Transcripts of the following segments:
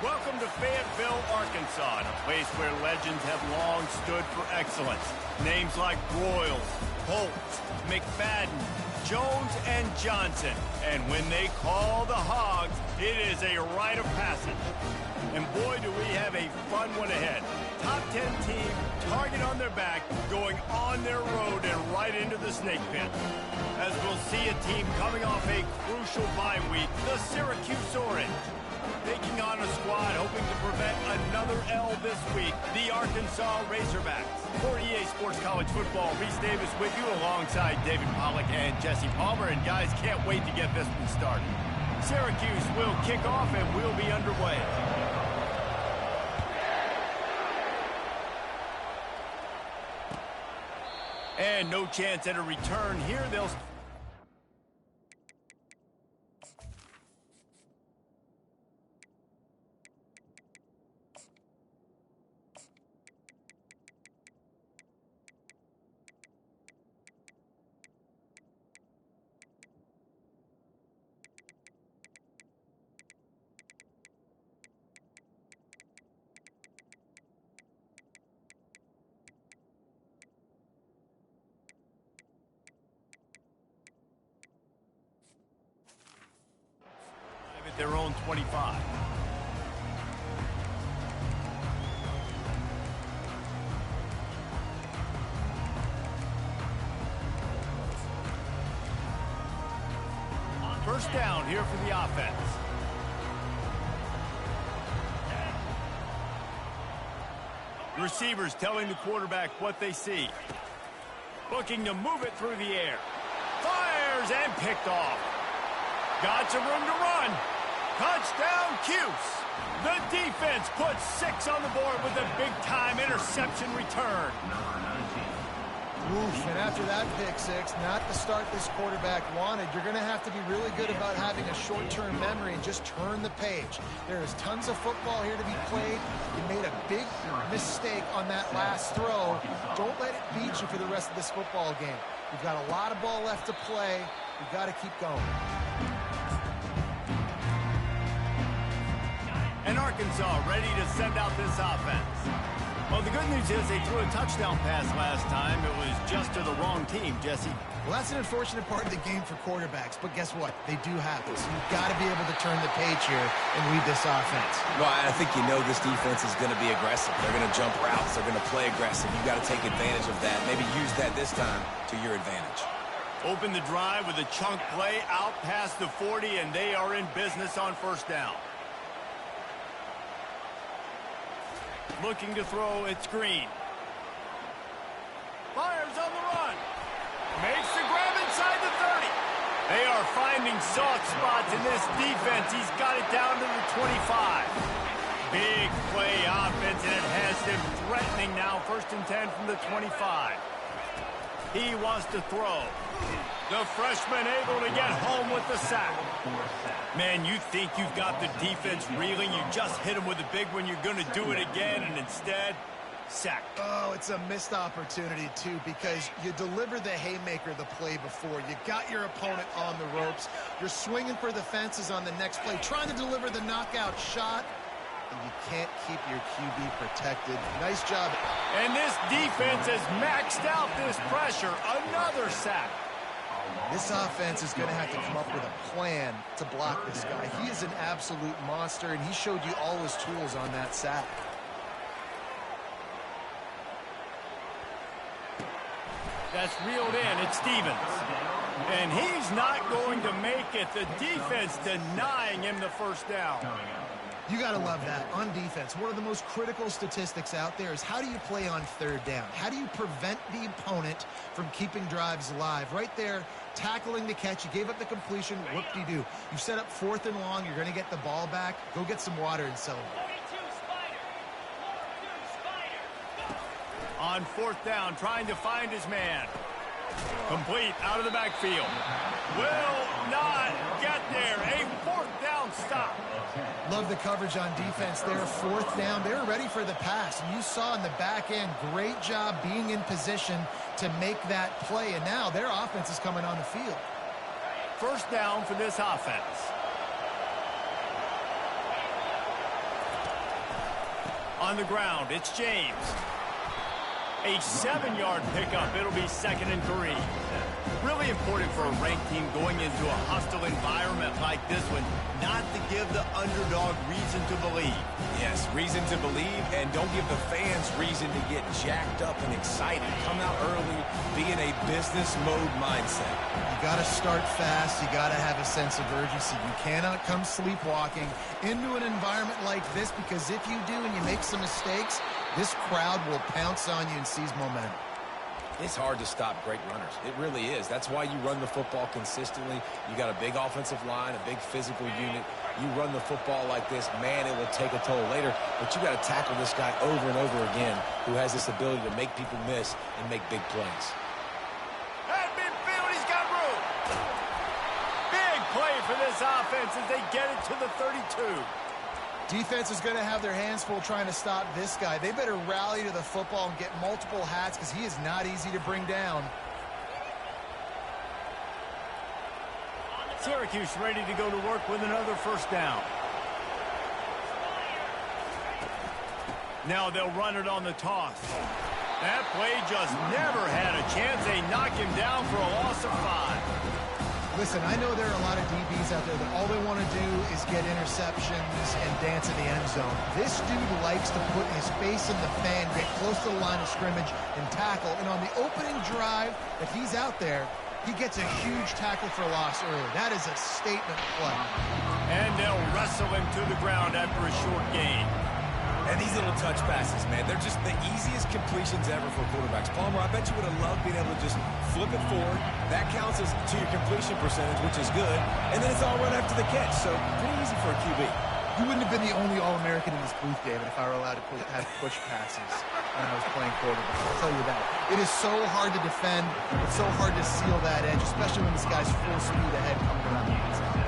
Welcome to Fayetteville, Arkansas, a place where legends have long stood for excellence. Names like Broyles, Holtz, McFadden, Jones, and Johnson. And when they call the Hogs, it is a rite of passage. And boy, do we have a fun one ahead. Top 10 team, target on their back, going on their road and right into the snake pit. As we'll see a team coming off a crucial bye week, the Syracuse Orange. Taking on a squad hoping to prevent another L this week, the Arkansas Razorbacks. For EA Sports College Football, Reese Davis with you alongside David Pollack and Jesse Palmer. And guys, can't wait to get this one started. Syracuse will kick off and we'll be underway. And no chance at a return here. They'll... their own 25. First down here for the offense. Receivers telling the quarterback what they see. Looking to move it through the air. Fires and picked off. Got some room to run. Touchdown, Cuse. The defense puts 6 on the board with a big-time interception return. Oof, and after that pick six, not the start this quarterback wanted. You're going to have to be really good about having a short-term memory and just turn the page. There is tons of football here to be played. You made a big mistake on that last throw. Don't let it beat you for the rest of this football game. You've got a lot of ball left to play. You've got to keep going. And Arkansas ready to send out this offense. Well, the good news is they threw a touchdown pass last time. It was just to the wrong team, Jesse. Well, that's an unfortunate part of the game for quarterbacks, but guess what? They do happen. So you've got to be able to turn the page here and lead this offense. Well, I think you know this defense is going to be aggressive. They're going to jump routes. They're going to play aggressive. You've got to take advantage of that. Maybe use that this time to your advantage. Open the drive with a chunk play out past the 40, and they are in business on first down. Looking to throw, it's Green. Fires on the run. Makes the grab inside the 30. They are finding soft spots in this defense. He's got it down to the 25. Big play offense, and it has them threatening now. 1st and 10 from the 25. He wants to throw. The freshman able to get home with the sack. Man, you think you've got the defense reeling. You just hit him with a big one. You're going to do it again, and instead, sack. Oh, it's a missed opportunity, too, because you deliver the haymaker the play before. You got your opponent on the ropes. You're swinging for the fences on the next play, trying to deliver the knockout shot, and you can't keep your QB protected. Nice job. And this defense has maxed out this pressure. Another sack. This offense is going to have to come up with a plan to block this guy. He is an absolute monster, and he showed you all his tools on that sack. That's reeled in. It's Stevens. And he's not going to make it. The defense denying him the first down. You got to love that. On defense, one of the most critical statistics out there is how do you play on 3rd down? How do you prevent the opponent from keeping drives alive? Right there, tackling the catch. You gave up the completion. Whoop-de-doo. You set up 4th and long. You're going to get the ball back. Go get some water and celebrate. On 4th down, trying to find his man. Complete out of the backfield. Will not get there. A 4th down stop. Love the coverage on defense there. 4th down. They were ready for the pass. And you saw in the back end, great job being in position to make that play. And now their offense is coming on the field. First down for this offense. On the ground, it's James. A 7-yard pickup. It'll be 2nd and 3. Really important for a ranked team going into a hostile environment like this one, not to give the underdog reason to believe. Yes, reason to believe, and don't give the fans reason to get jacked up and excited. Come out early, be in a business mode mindset. You got to start fast. You got to have a sense of urgency. You cannot come sleepwalking into an environment like this, because if you do and you make some mistakes, this crowd will pounce on you and seize momentum. It's hard to stop great runners. It really is. That's why you run the football consistently. You got a big offensive line, a big physical unit. You run the football like this, man, it will take a toll later. But you got to tackle this guy over and over again who has this ability to make people miss and make big plays. At midfield, he's got room. Big play for this offense as they get it to the 32. Defense is going to have their hands full trying to stop this guy. They better rally to the football and get multiple hats, because he is not easy to bring down. Syracuse ready to go to work with another 1st down. Now they'll run it on the toss. That play just never had a chance. They knock him down for a loss of 5. Listen, I know there are a lot of DBs out there that all they want to do is get interceptions and dance in the end zone. This dude likes to put his face in the fan, get close to the line of scrimmage, and tackle. And on the opening drive that he's out there, he gets a huge tackle for loss early. That is a statement play. And they'll wrestle him to the ground after a short gain. And these little touch passes, man, they're just the easiest completions ever for quarterbacks. Palmer, I bet you would have loved being able to just flip it forward. That counts as to your completion percentage, which is good. And then it's all run after the catch, so pretty easy for a QB. You wouldn't have been the only All-American in this booth, David, if I were allowed to have push passes when I was playing quarterback. I'll tell you that. It is so hard to defend. It's so hard to seal that edge, especially when this guy's full speed ahead coming around the inside.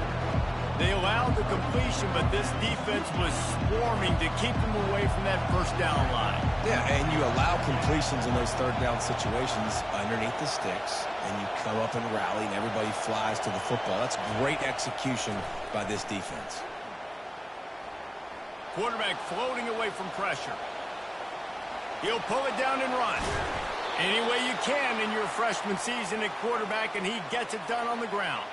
They allowed the completion, but this defense was swarming to keep them away from that 1st down line. Yeah, and you allow completions in those 3rd down situations underneath the sticks, and you come up and rally, and everybody flies to the football. That's great execution by this defense. Quarterback floating away from pressure. He'll pull it down and run. Any way you can in your freshman season at quarterback, and he gets it done on the ground.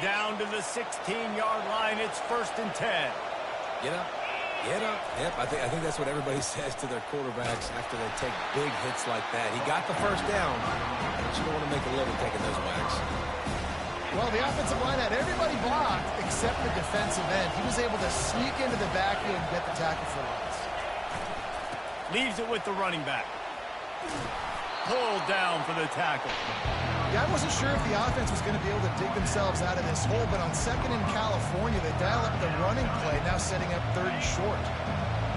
Down to the 16-yard line, it's 1st and 10. Get up. Get up. Yep, I think that's what everybody says to their quarterbacks after they take big hits like that. He got the 1st down, but you don't want to make a living taking those whacks. Well, the offensive line had everybody blocked except the defensive end. He was able to sneak into the backfield and get the tackle for loss. Leaves it with the running back. Pulled down for the tackle. Yeah, I wasn't sure if the offense was going to be able to dig themselves out of this hole, but on 2nd in California, they dial up the running play, now setting up 30 short.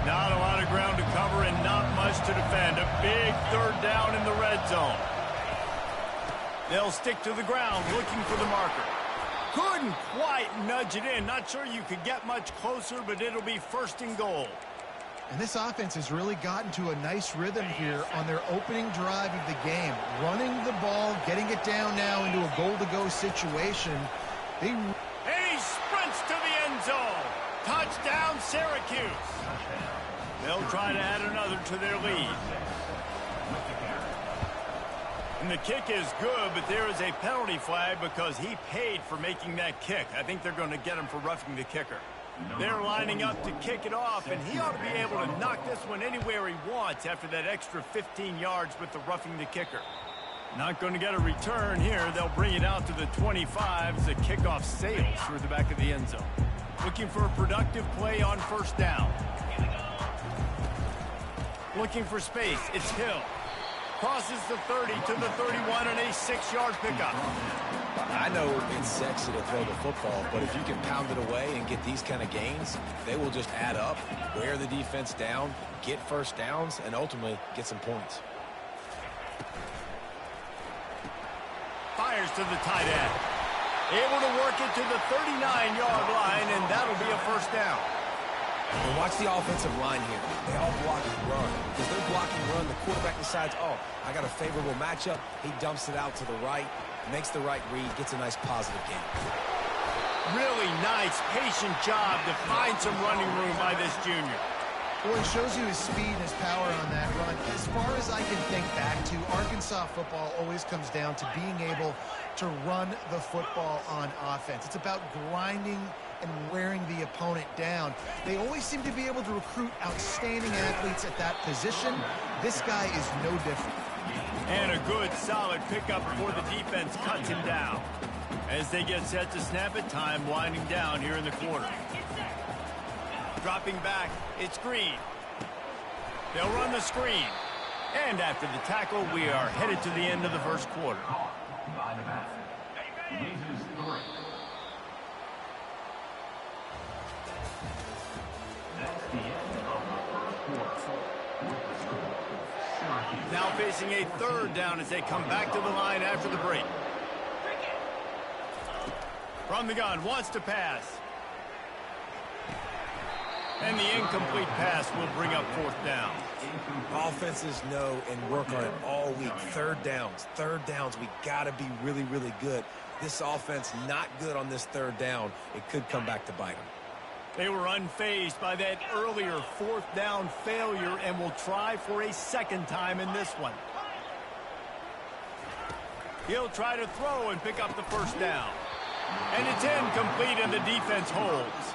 Not a lot of ground to cover and not much to defend. A big 3rd down in the red zone. They'll stick to the ground looking for the marker. Couldn't quite nudge it in. Not sure you could get much closer, but it'll be 1st and goal. And this offense has really gotten to a nice rhythm here on their opening drive of the game. Running the ball, getting it down now into a goal-to-go situation. And he sprints to the end zone. Touchdown, Syracuse. They'll try to add another to their lead. And the kick is good, but there is a penalty flag because he paid for making that kick. I think they're going to get him for roughing the kicker. They're lining up to kick it off, and he ought to be able to knock this one anywhere he wants after that extra 15 yards with the roughing the kicker. Not going to get a return here. They'll bring it out to the 25 as the kickoff sails through the back of the end zone. Looking for a productive play on 1st down. Looking for space. It's Hill. Crosses the 30 to the 31 and a 6-yard pickup. I know it's sexy to throw the football, but if you can pound it away and get these kind of gains, they will just add up, wear the defense down, get 1st downs, and ultimately get some points. Fires to the tight end. Able to work it to the 39-yard line, and that'll be a 1st down. And watch the offensive line here. They all block and run. Because they're blocking run, the quarterback decides, oh, I got a favorable matchup. He dumps it out to the right, makes the right read, gets a nice positive gain. Really nice, patient job to find some running room by this junior. Well, it shows you his speed and his power on that run. As far as I can think back to, Arkansas football always comes down to being able to run the football on offense. It's about grinding and wearing the opponent down. They always seem to be able to recruit outstanding athletes at that position. This guy is no different. And a good, solid pickup before the defense cuts him down. As they get set to snap it, time winding down here in the quarter. Dropping back, it's Green. They'll run the screen. And after the tackle, we are headed to the end of the first quarter. Now facing a third down as they come back to the line after the break. From the gun, wants to pass. And the incomplete pass will bring up fourth down. Offenses know and work on it all week. Third downs. We got to be really, really good. This offense not good on this third down. It could come back to bite them. They were unfazed by that earlier fourth down failure and will try for a second time in this one. He'll try to throw and pick up the first down. And it's incomplete and the defense holds.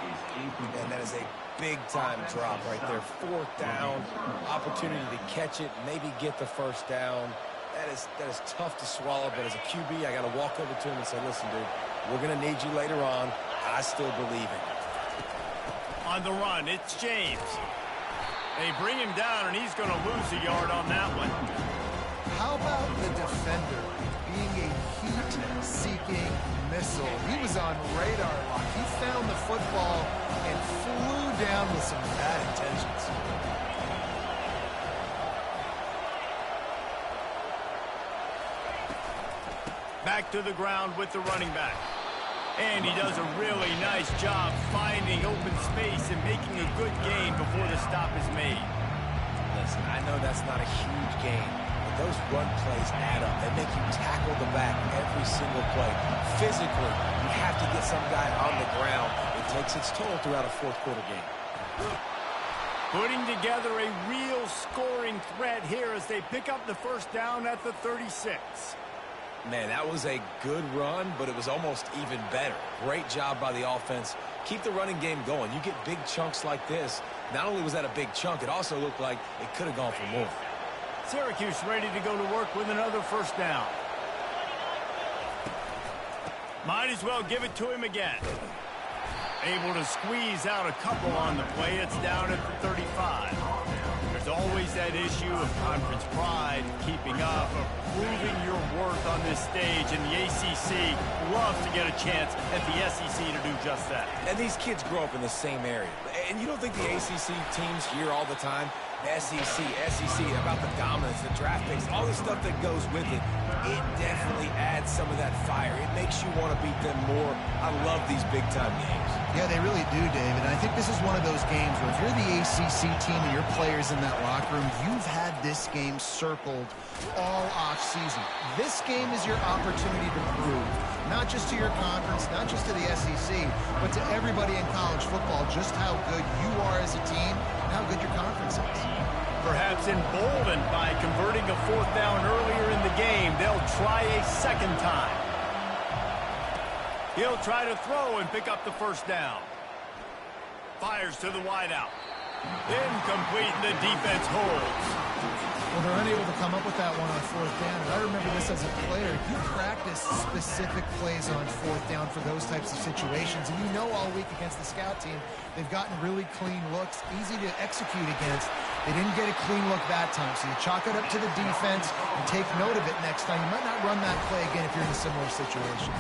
And that is a big-time drop right there. Fourth down, opportunity to catch it, maybe get the first down. That is tough to swallow, but as a QB, I got to walk over to him and say, listen, dude, we're going to need you later on. I still believe it. On the run, it's James. They bring him down, and he's going to lose a yard on that one. How about the defender being a heat-seeking missile? He was on radar lock. He found the football and flew down with some bad intentions. Back to the ground with the running back. And he does a really nice job finding open space and making a good gain before the stop is made. Listen, I know that's not a huge gain, but those run plays add up. They make you tackle the back every single play. Physically, you have to get some guy on the ground. It takes its toll throughout a fourth quarter game. Putting together a real scoring threat here as they pick up the first down at the 36. Man, that was a good run, but it was almost even better. Great job by the offense. Keep the running game going. You get big chunks like this. Not only was that a big chunk, it also looked like it could have gone for more. Syracuse ready to go to work with another first down. Might as well give it to him again. Able to squeeze out a couple on the play. It's down at the 35. There's always that issue of conference pride, keeping up, of proving your worth on this stage, and the ACC loves to get a chance at the SEC to do just that. And these kids grow up in the same area. And you don't think the ACC teams hear all the time, SEC, about the dominance, the draft picks, all the stuff that goes with it. It definitely adds some of that fire. It makes you want to beat them more. I love these big-time games. Yeah, they really do, David. And I think this is one of those games where if you're the ACC team and your players in that locker room, you've had this game circled all off-season. This game is your opportunity to prove, not just to your conference, not just to the SEC, but to everybody in college football, just how good you are as a team and how good your conference is. Perhaps emboldened by converting a fourth down earlier in the game, they'll try a second time. He'll try to throw and pick up the first down. Fires to the wideout. Incomplete, and the defense holds. Well, they're unable to come up with that one on fourth down. And I remember this as a player. You practice specific plays on fourth down for those types of situations. And you know all week against the scout team, they've gotten really clean looks, easy to execute against. They didn't get a clean look that time. So you chalk it up to the defense and take note of it next time. You might not run that play again if you're in a similar situation.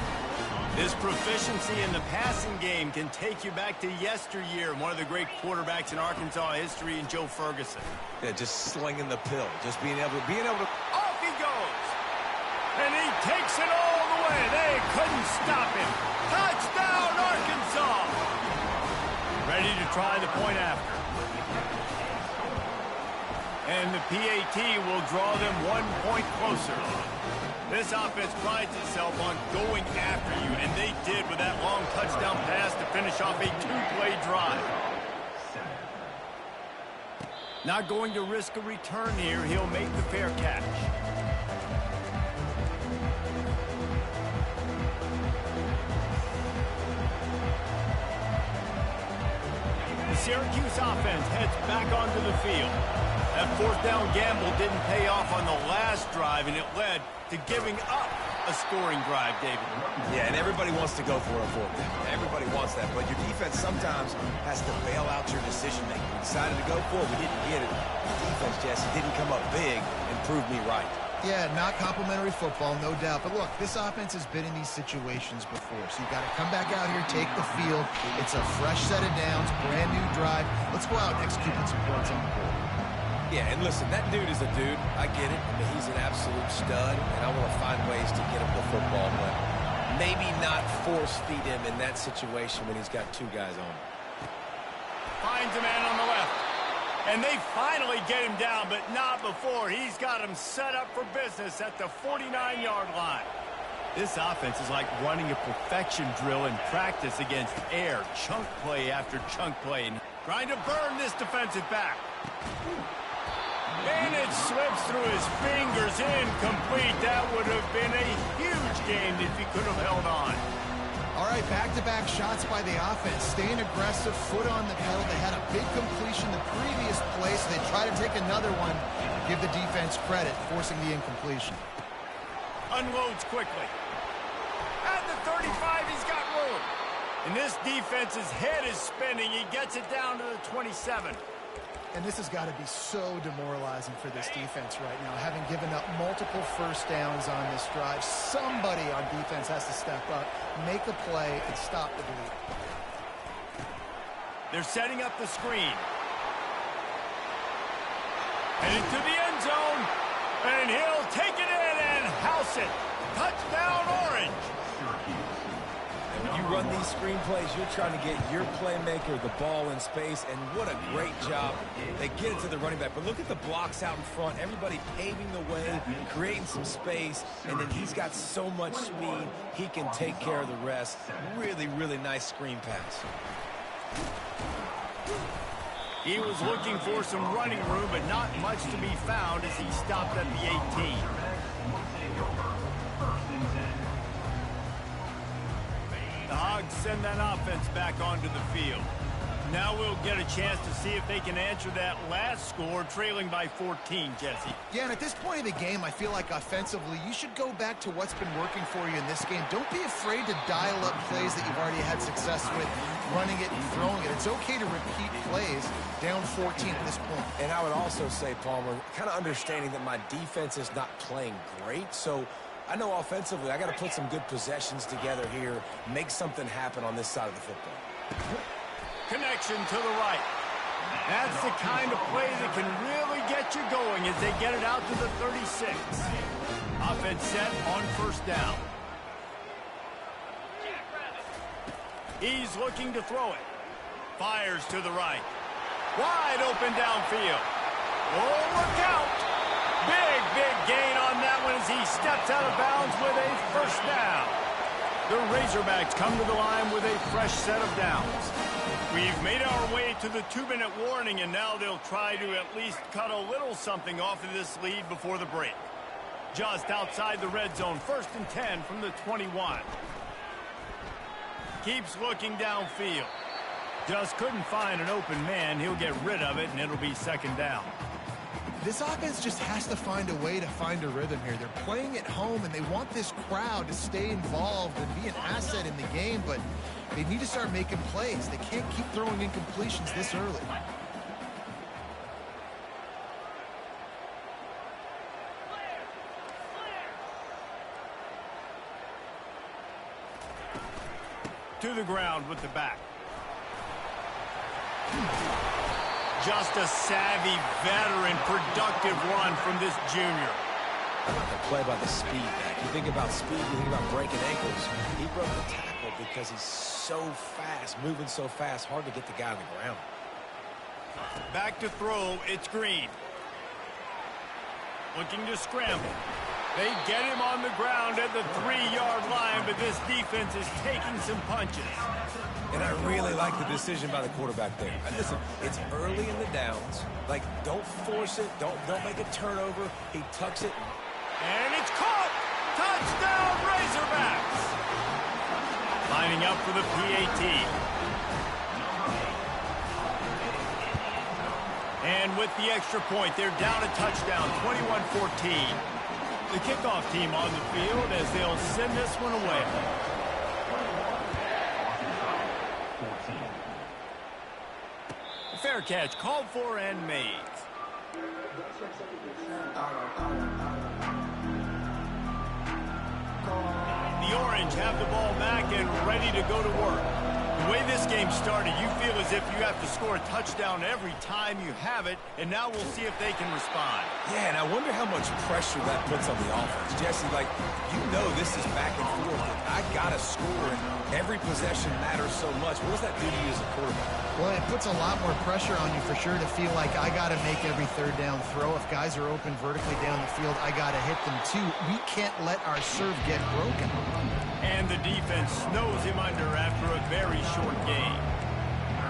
This proficiency in the passing game can take you back to yesteryear. One of the great quarterbacks in Arkansas history, in Joe Ferguson. Yeah, just slinging the pill, just being able to. Off he goes, and he takes it all the way. They couldn't stop him. Touchdown, Arkansas! Ready to try the point after, and the PAT will draw them 1 point closer. This offense prides itself on going after you, and they did with that long touchdown pass to finish off a two-play drive. Not going to risk a return here. He'll make the fair catch. The Syracuse offense heads back onto the field. That fourth down gamble didn't pay off on the last drive, and it led to giving up a scoring drive, David. Yeah, and everybody wants to go for a fourth down. Everybody wants that, but your defense sometimes has to bail out your decision-making. We decided to go for it. We didn't get it. The defense, Jesse, didn't come up big and prove me right. Yeah, not complimentary football, no doubt. But look, this offense has been in these situations before, so you've got to come back out here, take the field. It's a fresh set of downs, brand new drive. Let's go out and execute with some points on the board. Yeah, and listen, that dude is a dude. I get it. I mean, he's an absolute stud, and I want to find ways to get him the football, but maybe not force feed him in that situation when he's got two guys on him. Finds a man on the left. And they finally get him down, but not before. He's got him set up for business at the 49-yard line. This offense is like running a perfection drill in practice against air. Chunk play after chunk play. And trying to burn this defensive back. And it slips through his fingers. Incomplete. That would have been a huge game if he could have held on. All right, back-to-back shots by the offense. Staying aggressive, foot on the pedal. They had a big completion the previous play, so they try to take another one. Give the defense credit, forcing the incompletion. Unloads quickly. At the 35, he's got room. And this defense's head is spinning. He gets it down to the 27. And this has got to be so demoralizing for this defense right now, having given up multiple first downs on this drive. Somebody on defense has to step up, make a play, and stop the bleed. They're setting up the screen. And into the end zone. And he'll take it in and house it. Touchdown, Orange. When you run these screen plays, you're trying to get your playmaker the ball in space, and what a great job. They get it to the running back, but look at the blocks out in front. Everybody paving the way, creating some space, and then he's got so much speed, he can take care of the rest. Really, really nice screen pass. He was looking for some running room, but not much to be found as he stopped at the 18. The Hogs send that offense back onto the field. Now we'll get a chance to see if they can answer that last score, trailing by 14, Jesse. Yeah, and at this point of the game, I feel like offensively, you should go back to what's been working for you in this game. Don't be afraid to dial up plays that you've already had success with, running it and throwing it. It's okay to repeat plays down 14 at this point. And I would also say, Palmer, kind of understanding that my defense is not playing great, so I know offensively I got to put some good possessions together here, make something happen on this side of the football. Connection to the right. That's the kind of play that can really get you going as they get it out to the 36. Offense set on first down. He's looking to throw it. Fires to the right. Wide open downfield. Oh, look out. Big gain on that one as he steps out of bounds with a first down. The Razorbacks come to the line with a fresh set of downs. We've made our way to the 2-minute warning, and now they'll try to at least cut a little something off of this lead before the break. Just outside the red zone, 1st and 10 from the 21. Keeps looking downfield. Just couldn't find an open man. He'll get rid of it, and it'll be 2nd down. This offense just has to find a way to find a rhythm here. They're playing at home, and they want this crowd to stay involved and be an asset in the game, but they need to start making plays. They can't keep throwing incompletions this early. To the ground with the back. Just a savvy, veteran, productive run from this junior. I like the play by the speed back. You think about speed, you think about breaking ankles. He broke the tackle because he's so fast, moving so fast, hard to get the guy on the ground. Back to throw, it's Green. Looking to scramble. They get him on the ground at the 3-yard line, but this defense is taking some punches. And I really like the decision by the quarterback there. And listen, it's early in the downs. Like, don't force it. Don't make a turnover. He tucks it. And it's caught. Touchdown, Razorbacks. Lining up for the PAT. And with the extra point, they're down a touchdown, 21-14. The kickoff team on the field as they'll send this one away. Fair catch called for and made. The Orange have the ball back and ready to go to work. The way this game started, you feel as if you have to score a touchdown every time you have it, and now we'll see if they can respond. Yeah, and I wonder how much pressure that puts on the offense. Jesse, like, you know this is back and forth. I got to score, and every possession matters so much. What does that do to you as a quarterback? Well, it puts a lot more pressure on you for sure to feel like I got to make every third down throw. If guys are open vertically down the field, I got to hit them too. We can't let our serve get broken. And the defense snows him under after a very short game.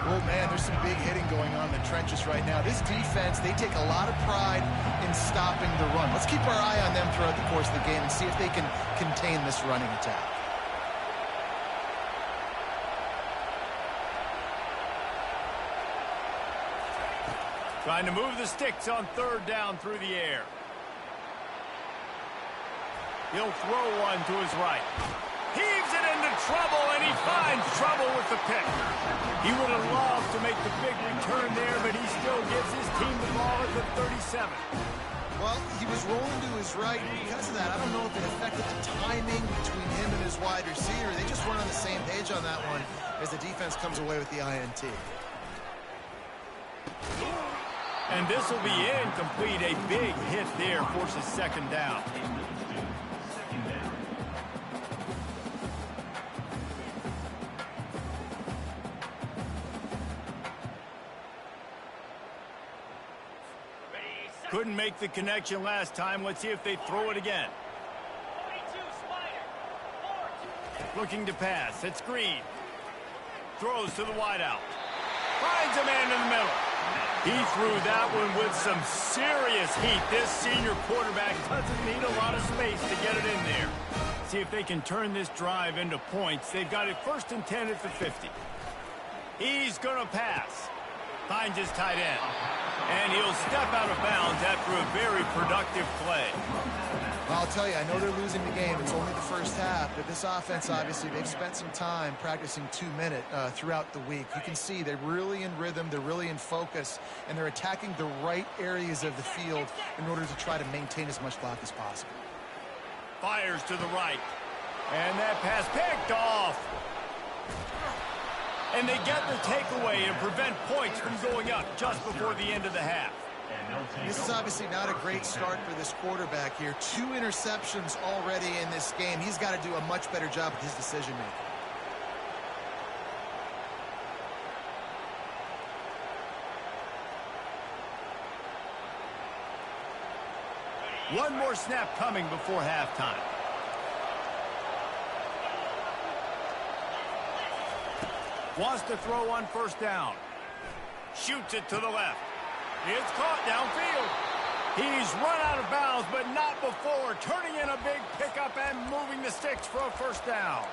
Oh, man, there's some big hitting going on in the trenches right now. This defense, they take a lot of pride in stopping the run. Let's keep our eye on them throughout the course of the game and see if they can contain this running attack. Trying to move the sticks on third down through the air. He'll throw one to his right. Heaves it into trouble, and he finds trouble with the pick. He would have loved to make the big return there, but he still gives his team the ball at the 37. Well, he was rolling to his right, and because of that, I don't know if it affected the timing between him and his wide receiver. They just weren't on the same page on that one as the defense comes away with the INT. And this will be incomplete. A big hit there forces second down. Couldn't make the connection last time. Let's see if they throw it again. Looking to pass. It's Green. Throws to the wideout. Finds a man in the middle. He threw that one with some serious heat. This senior quarterback doesn't need a lot of space to get it in there. See if they can turn this drive into points. They've got it 1st and 10 at the 50. He's going to pass. Finds his tight end. And he'll step out of bounds after a very productive play. I'll tell you, I know they're losing the game. It's only the first half, but this offense, obviously, they've spent some time practicing 2-minute throughout the week. You can see they're really in rhythm, they're really in focus, and they're attacking the right areas of the field in order to try to maintain as much clock as possible. Fires to the right. And that pass picked off. And they get the takeaway and prevent points from going up just before the end of the half. This is obviously not a great start for this quarterback here. 2 interceptions already in this game. He's got to do a much better job with his decision-making. One more snap coming before halftime. Wants to throw on 1st down. Shoots it to the left. It's caught downfield. He's run out of bounds, but not before. Turning in a big pickup and moving the sticks for a 1st down.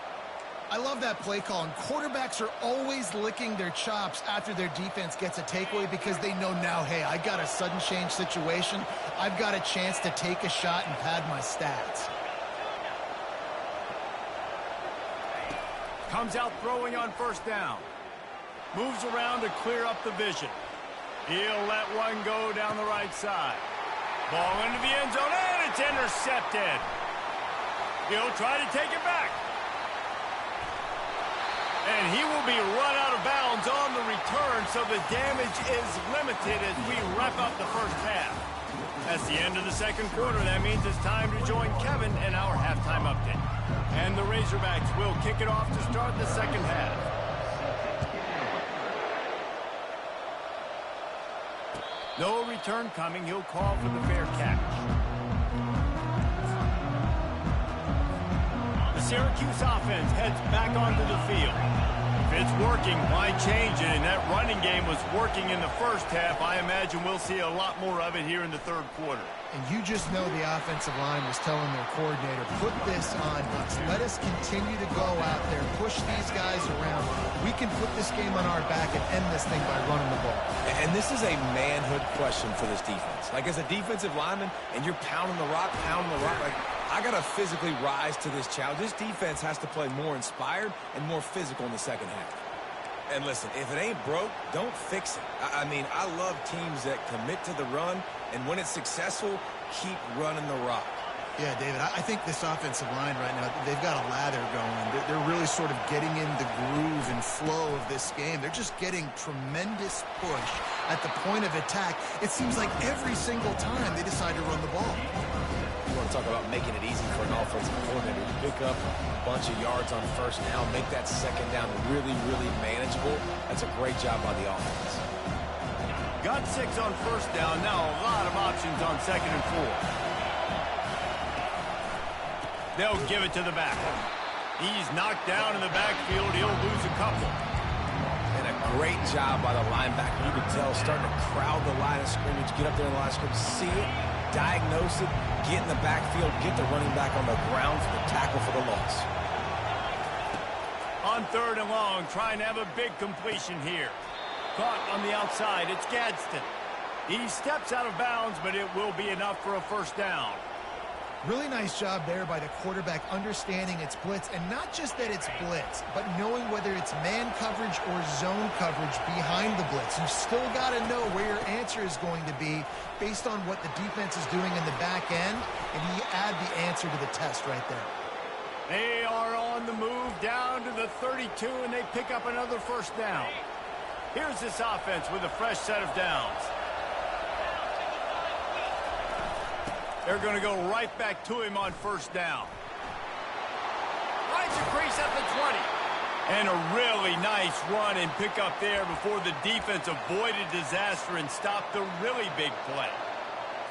I love that play call, and quarterbacks are always licking their chops after their defense gets a takeaway because they know now, hey, I got a sudden change situation. I've got a chance to take a shot and pad my stats. Comes out throwing on 1st down. Moves around to clear up the vision. He'll let one go down the right side. Ball into the end zone, and it's intercepted. He'll try to take it back. And he will be run out of bounds on the return, so the damage is limited as we wrap up the 1st half. That's the end of the 2nd quarter. That means it's time to join Kevin in our halftime update. And the Razorbacks will kick it off to start the 2nd half. No return coming. He'll call for the fair catch. Syracuse offense heads back onto the field. If it's working, why change it? And that running game was working in the first half. I imagine we'll see a lot more of it here in the third quarter. And you just know the offensive line was telling their coordinator, put this on us. Let us continue to go out there, push these guys around. We can put this game on our back and end this thing by running the ball. And this is a manhood question for this defense. Like, as a defensive lineman, and you're pounding the rock, like, I got to physically rise to this challenge. This defense has to play more inspired and more physical in the second half. And listen, if it ain't broke, don't fix it. I mean, I love teams that commit to the run, and when it's successful, keep running the rock. Yeah, David, I think this offensive line right now, they've got a lather going. They're really sort of getting in the groove and flow of this game. They're just getting tremendous push at the point of attack. It seems like every single time they decide to run the ball. You want to talk about making it easy for an offensive coordinator to pick up a bunch of yards on first down, make that second down really, really manageable. That's a great job by the offense. Got 6 on first down. Now a lot of options on second and 4. They'll give it to the back. He's knocked down in the backfield. He'll lose a couple. And a great job by the linebacker. You can tell, starting to crowd the line of scrimmage, get up there in the line of scrimmage, see it, diagnose it, get in the backfield, get the running back on the ground for the tackle for the loss. On 3rd and long, trying to have a big completion here. Caught on the outside. It's Gadsden. He steps out of bounds, but it will be enough for a first down. Really nice job there by the quarterback understanding it's blitz, and not just that it's blitz, but knowing whether it's man coverage or zone coverage behind the blitz. You've still got to know where your answer is going to be based on what the defense is doing in the back end, and you add the answer to the test right there. They are on the move down to the 32, and they pick up another first down. Here's this offense with a fresh set of downs. They're going to go right back to him on first down. Finds a crease at the 20. And a really nice run and pick up there before the defense avoided disaster and stopped the really big play.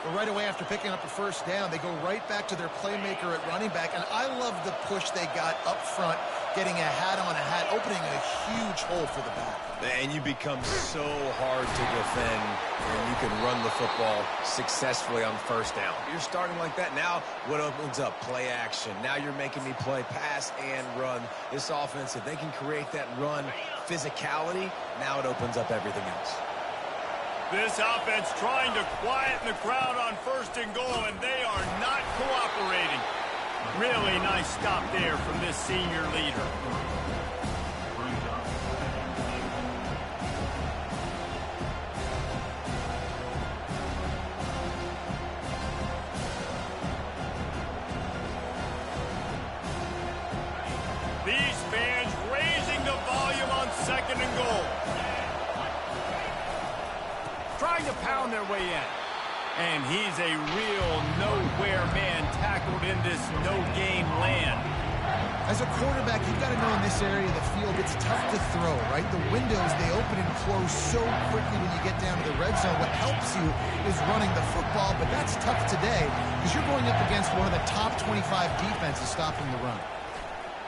But right away after picking up the first down, they go right back to their playmaker at running back. And I love the push they got up front, getting a hat on a hat, opening a huge hole for the back. And you become so hard to defend when you can run the football successfully on first down. You're starting like that. Now what opens up? Play action. Now you're making me play pass and run. This offense, if they can create that run physicality, now it opens up everything else. This offense trying to quieten the crowd on first and goal, and they are not cooperating. Really nice stop there from this senior leader. These fans raising the volume on second and goal. Trying to pound their way in. And he's a real nowhere man tackled in this no-gain land. As a quarterback, you've got to know in this area of the field, it's tough to throw, right? The windows, they open and close so quickly when you get down to the red zone. What helps you is running the football, but that's tough today because you're going up against one of the top 25 defenses stopping the run.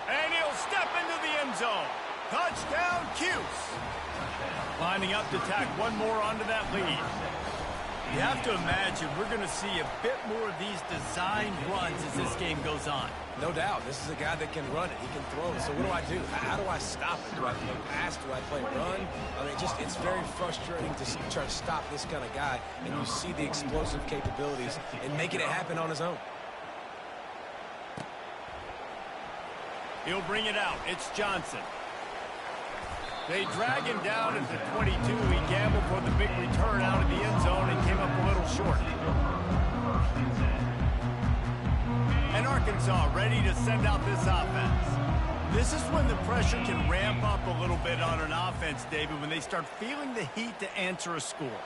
And he'll step into the end zone. Touchdown, Cuse. Lining up to tack one more onto that lead. You have to imagine we're going to see a bit more of these design runs as this game goes on. No doubt. This is a guy that can run it. He can throw it. So what do I do? How do I stop it? Do I play pass? Do I play run? I mean, it's very frustrating to try to stop this kind of guy, and you see the explosive capabilities and making it happen on his own. He'll bring it out. It's Johnson. They drag him down at the 22. He gambled for the big return out of the end zone and came up a little short. And Arkansas ready to send out this offense. This is when the pressure can ramp up a little bit on an offense, David, when they start feeling the heat to answer a score.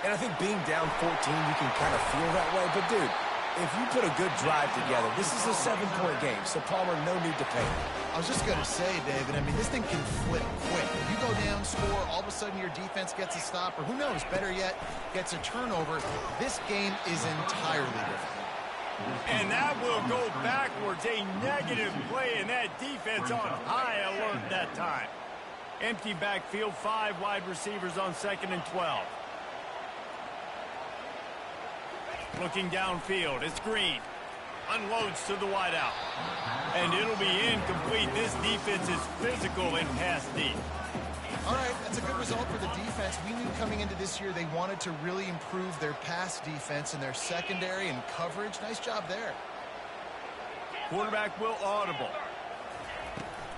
And I think being down 14, you can kind of feel that way. But, dude, if you put a good drive together, this is a 7-point game, so Palmer, no need to panic. I was just going to say, David, I mean, this thing can flip quick. If you go down, score, all of a sudden your defense gets a stop, or who knows, better yet, gets a turnover. This game is entirely different. And that will go backwards. A negative play, and that defense on high alert that time. Empty backfield, 5 wide receivers on 2nd and 12. Looking downfield, it's Green. Unloads to the wideout. And it'll be incomplete. This defense is physical and pass deep. All right, that's a good result for the defense. We knew coming into this year they wanted to really improve their pass defense and their secondary and coverage. Nice job there. Quarterback will audible.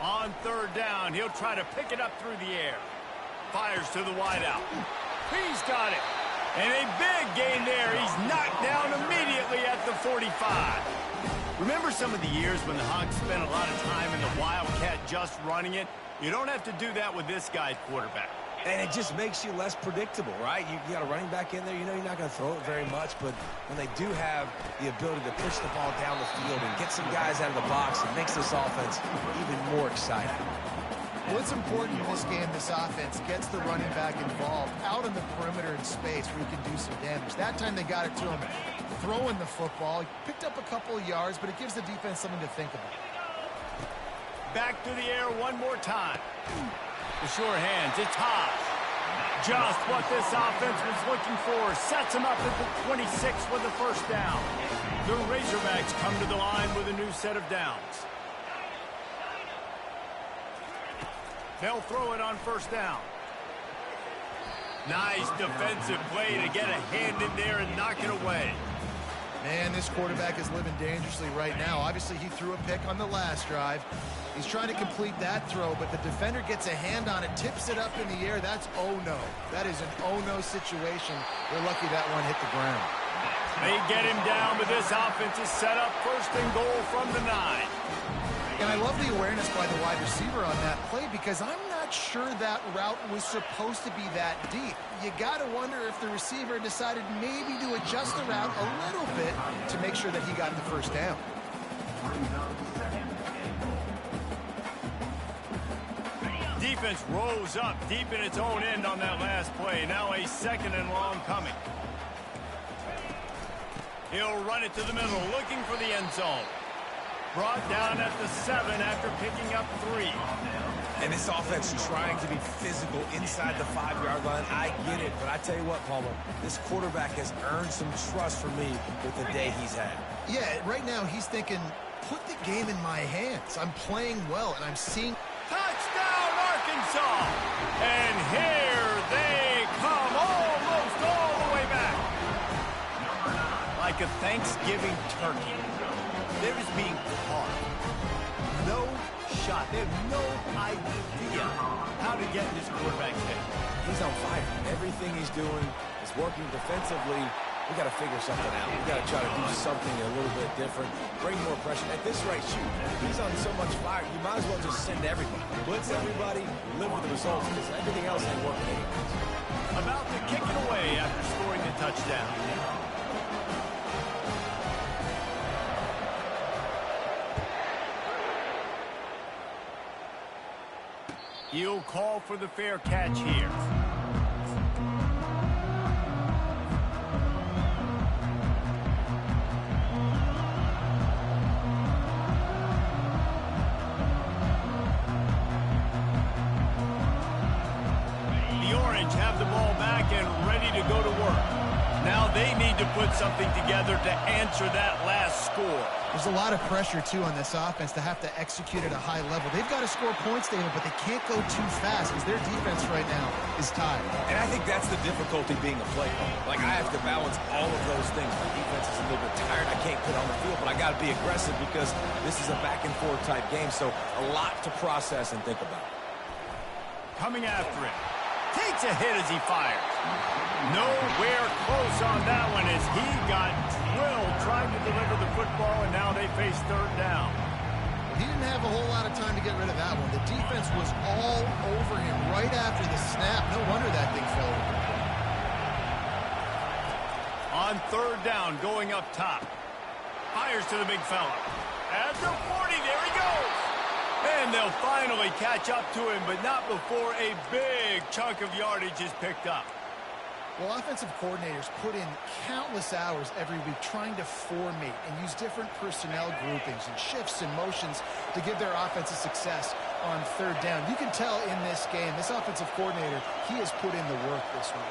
On 3rd down, he'll try to pick it up through the air. Fires to the wideout. He's got it. And a big gain there. He's knocked down immediately at the 45. Remember some of the years when the Hawks spent a lot of time in the Wildcat just running it? You don't have to do that with this guy's quarterback. And it just makes you less predictable, right? You got a running back in there. You know you're not going to throw it very much, but when they do have the ability to push the ball down the field and get some guys out of the box, it makes this offense even more exciting. What's important in this game, this offense gets the running back involved out on the perimeter in space where he can do some damage. That time they got it to him throwing the football. He picked up a couple of yards, but it gives the defense something to think about. Back to the air one more time. The sure hands, it's Haas. Just what this offense was looking for. Sets him up at the 26 with the 1st down. The Razorbacks come to the line with a new set of downs. They'll throw it on 1st down. Nice defensive play to get a hand in there and knock it away. Man, this quarterback is living dangerously right now. Obviously, he threw a pick on the last drive. He's trying to complete that throw, but the defender gets a hand on it, tips it up in the air. That's oh-no. That is an oh-no situation. They're lucky that one hit the ground. They get him down, but this offense is set up 1st and goal from the 9. And I love the awareness by the wide receiver on that play because I'm not sure that route was supposed to be that deep. You got to wonder if the receiver decided maybe to adjust the route a little bit to make sure that he got the 1st down. Defense rose up deep in its own end on that last play. Now a 2nd and long coming. He'll run it to the middle, looking for the end zone. Brought down at the 7 after picking up 3. And this offense trying to be physical inside the 5-yard line. I get it, but I tell you what, Palmer, this quarterback has earned some trust from me with the day he's had. Yeah, right now he's thinking, put the game in my hands. I'm playing well, and I'm seeing... Touchdown, Arkansas! And here they come, almost all the way back. Like a Thanksgiving turkey. They're just being caught. No shot. They have no idea how to get in this quarterback's head. He's on fire. Everything he's doing is working defensively. We got to figure something out. We got to try to do something a little bit different. Bring more pressure. At this rate, shoot, he's on so much fire, you might as well just send everybody. Blitz everybody, live with the results, because everything else ain't working anyways. About to kick it away after scoring the touchdown. He'll call for the fair catch here. The Orange have the ball back and ready to go to work. Now they need to put something together to answer that last score. There's a lot of pressure, too, on this offense to have to execute at a high level. They've got to score points, David, but they can't go too fast because their defense right now is tired. And I think that's the difficulty being a play caller. Like, I have to balance all of those things. My defense is a little bit tired. I can't put on the field, but I got to be aggressive because this is a back-and-forth type game, so a lot to process and think about. Coming after him. Takes a hit as he fires. Nowhere close on that one as he got drilled trying to deliver the football, and now they face 3rd down. He didn't have a whole lot of time to get rid of that one. The defense was all over him right after the snap. No wonder that thing fell over. On 3rd down, going up top. Fires to the big fella. At the 40, there he goes. And they'll finally catch up to him, but not before a big chunk of yardage is picked up. Well, offensive coordinators put in countless hours every week trying to formate and use different personnel groupings and shifts and motions to give their offensive success on third down. You can tell in this game, this offensive coordinator, he has put in the work this week.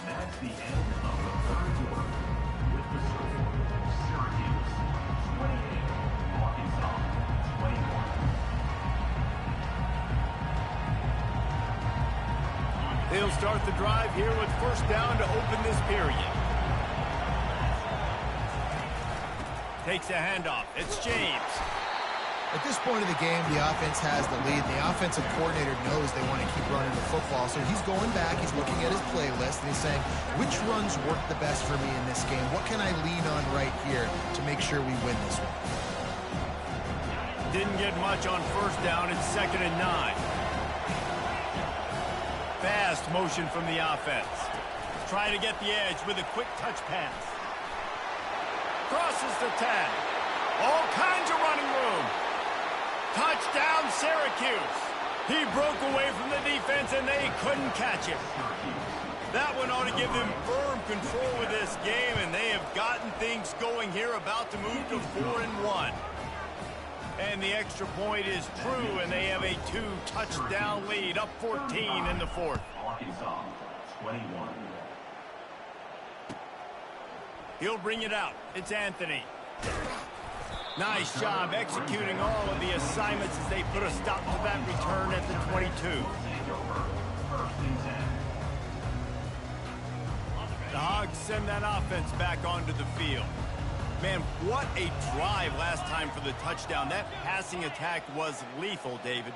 That's the end of the third quarter. With the score, Syracuse 28, Arkansas 21. They'll start the drive here with first down to open this period. Takes a handoff. It's James. At this point of the game, the offense has the lead. The offensive coordinator knows they want to keep running the football, so he's going back, he's looking at his playlist, and he's saying, which runs work the best for me in this game? What can I lean on right here to make sure we win this one? Didn't get much on first down. It's 2nd and 9. Fast motion from the offense. Trying to get the edge with a quick touch pass. Crosses the 10. All kinds of running room. Touchdown, Syracuse. He broke away from the defense, and they couldn't catch him. That one ought to give them firm control of this game, and they have gotten things going here, about to move to 4-1. And the extra point is true, and they have a 2-touchdown lead, up 14 in the fourth. Arkansas 21. He'll bring it out. It's Anthony. Nice job executing all of the assignments as they put a stop to that return at the 22. The Hogs send that offense back onto the field. Man, what a drive last time for the touchdown. That passing attack was lethal, David.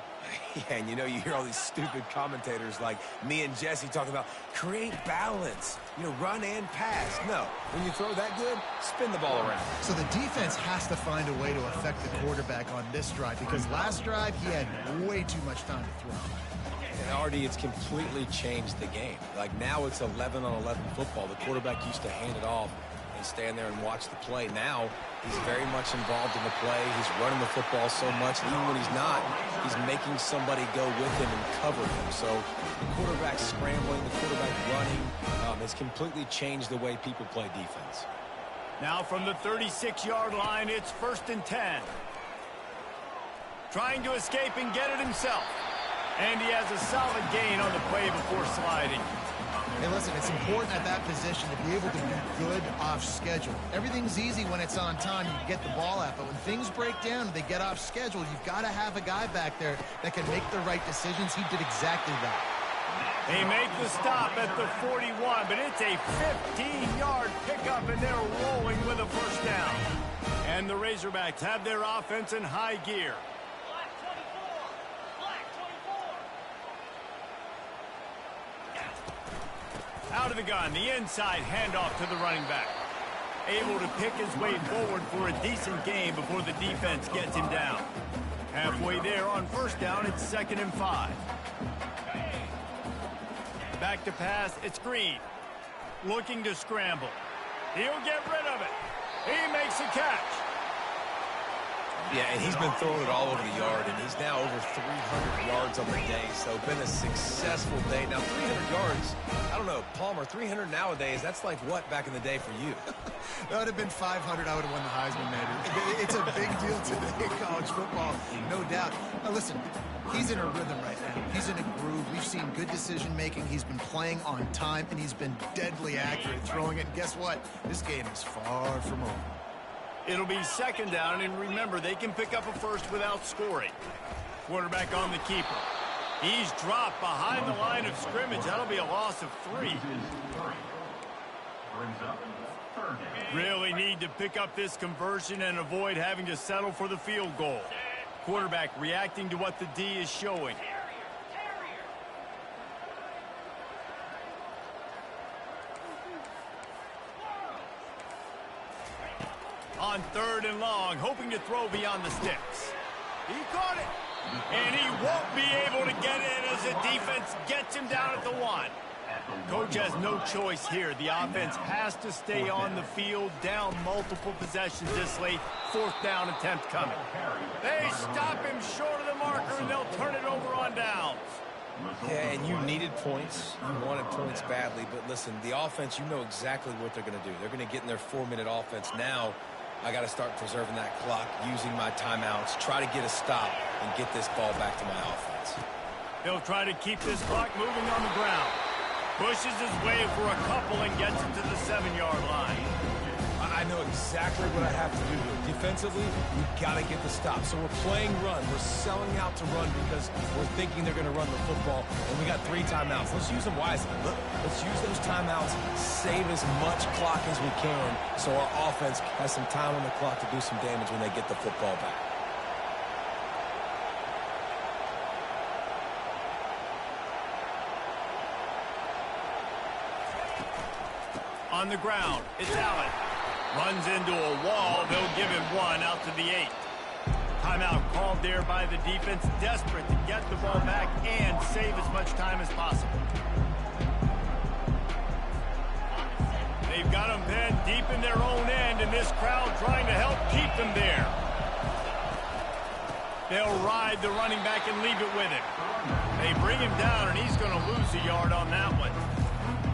Yeah, and you hear all these stupid commentators like me and Jesse talking about create balance, run and pass. No, when you throw that good, spin the ball around. So the defense has to find a way to affect the quarterback on this drive, because last drive he had way too much time to throw. And already it's completely changed the game. Like now it's 11-on-11 football. The quarterback used to hand it off and stand there and watch the play. Now he's very much involved in the play. He's running the football so much, even when he's not, he's making somebody go with him and cover him. So the quarterback scrambling, the quarterback running has completely changed the way people play defense. Now from the 36-yard line, it's 1st and 10. Trying to escape and get it himself. And he has a solid gain on the play before sliding. Hey, listen, it's important at that position to be able to be good off schedule. Everything's easy when it's on time, you get the ball out, but when things break down and they get off schedule, you've got to have a guy back there that can make the right decisions. He did exactly that. They make the stop at the 41, but it's a 15-yard pickup, and they're rolling with a first down. And the Razorbacks have their offense in high gear. Out of the gun, the inside handoff to the running back. Able to pick his way forward for a decent gain before the defense gets him down. Halfway there on first down, it's 2nd and 5. Back to pass, it's Green. Looking to scramble. He'll get rid of it. He makes a catch. Yeah, and he's been throwing it all over the yard, and he's now over 300 yards on the day, so been a successful day. Now, 300 yards, I don't know, Palmer, 300 nowadays, that's like what back in the day for you? That would have been 500. I would have won the Heisman, man. It's a big deal today in college football, no doubt. Now, listen, he's in a rhythm right now. He's in a groove. We've seen good decision-making. He's been playing on time, and he's been deadly accurate throwing it. And guess what? This game is far from over. It'll be 2nd down, and remember, they can pick up a first without scoring. Quarterback on the keeper. He's dropped behind the line of scrimmage. That'll be a loss of 3. Really need to pick up this conversion and avoid having to settle for the field goal. Quarterback reacting to what the D is showing. On 3rd and long, hoping to throw beyond the sticks. He caught it. And he won't be able to get in as the defense gets him down at the 1. Coach has no choice here. The offense has to stay on the field, down multiple possessions this late. 4th down attempt coming. They stop him short of the marker, and they'll turn it over on downs. Yeah, and you needed points. You wanted points badly. But listen, the offense, you know exactly what they're going to do. They're going to get in their 4-minute offense. Now, I got to start preserving that clock, using my timeouts, try to get a stop, and get this ball back to my offense. They'll try to keep this clock moving on the ground. Pushes his way for a couple and gets it to the 7-yard line. I know exactly what I have to do here. Defensively, we've got to get the stop. So we're playing run. We're selling out to run because we're thinking they're going to run the football, and we got 3 timeouts. Let's use them wisely. Look, let's use those timeouts, save as much clock as we can so our offense has some time on the clock to do some damage when they get the football back. On the ground, it's Allen. Runs into a wall. They'll give him 1 out to the 8. Timeout called there by the defense, desperate to get the ball back and save as much time as possible. They've got them pinned deep in their own end, and this crowd trying to help keep them there. They'll ride the running back and leave it with him. They bring him down, and he's going to lose a yard on that one.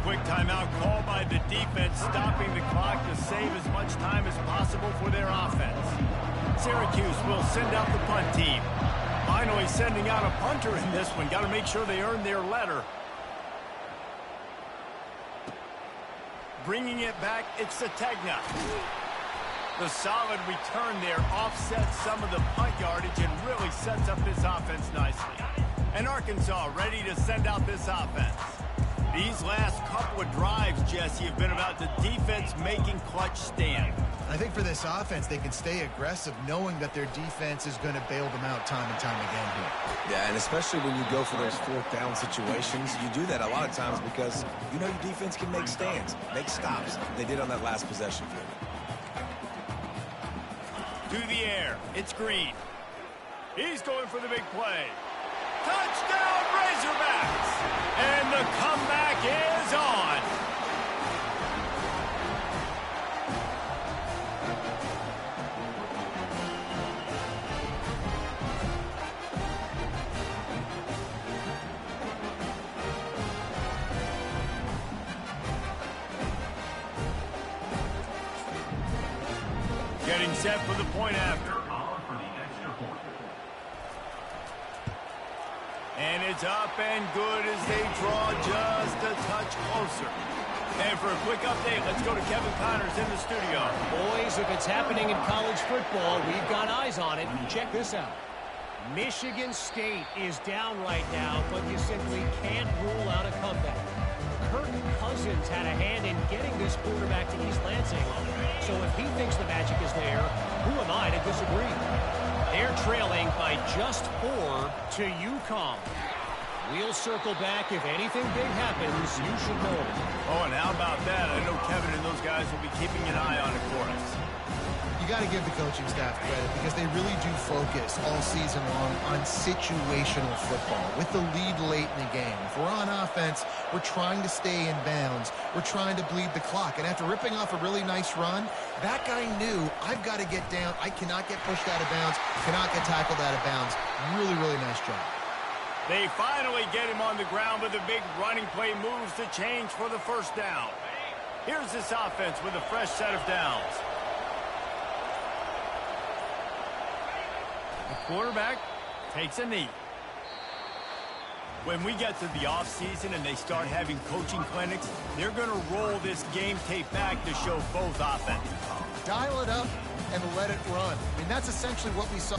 Quick timeout called by the defense, stopping the clock to save as much time as possible for their offense. Syracuse will send out the punt team. Finally sending out a punter in this one. Got to make sure they earn their letter. Bringing it back, it's Sategna. The solid return there offsets some of the punt yardage and really sets up this offense nicely. And Arkansas ready to send out this offense. These last couple of drives, Jesse, have been about the defense making clutch stand. I think for this offense, they can stay aggressive knowing that their defense is going to bail them out time and time again here. Yeah, and especially when you go for those 4th down situations, you do that a lot of times because you know your defense can make stands, make stops. They did on that last possession for me. To the air, it's Green. He's going for the big play. Touchdown, Razorbacks! And the comeback is on. Getting set for the point after. And it's up and good as they draw just a touch closer. And for a quick update, let's go to Kevin Connors in the studio. Boys, if it's happening in college football, we've got eyes on it. Check this out. Michigan State is down right now, but you simply can't rule out a comeback. Kirk Cousins had a hand in getting this quarterback to East Lansing. So if he thinks the magic is there, who am I to disagree? They're trailing by just 4 to UConn. We'll circle back. If anything big happens, you should know. Oh, and how about that? I know Kevin and those guys will be keeping an eye on it for us. You got to give the coaching staff credit because they really do focus all season long on situational football with the lead late in the game. If we're on offense, we're trying to stay in bounds. We're trying to bleed the clock. And after ripping off a really nice run, that guy knew, I've got to get down. I cannot get pushed out of bounds, cannot get tackled out of bounds. Really, really nice job. They finally get him on the ground, but the big running play moves the change for the 1st down. Here's this offense with a fresh set of downs. The quarterback takes a knee. When we get to the offseason and they start having coaching clinics, they're going to roll this game tape back to show both offenses. Dial it up and let it run. I mean, that's essentially what we saw.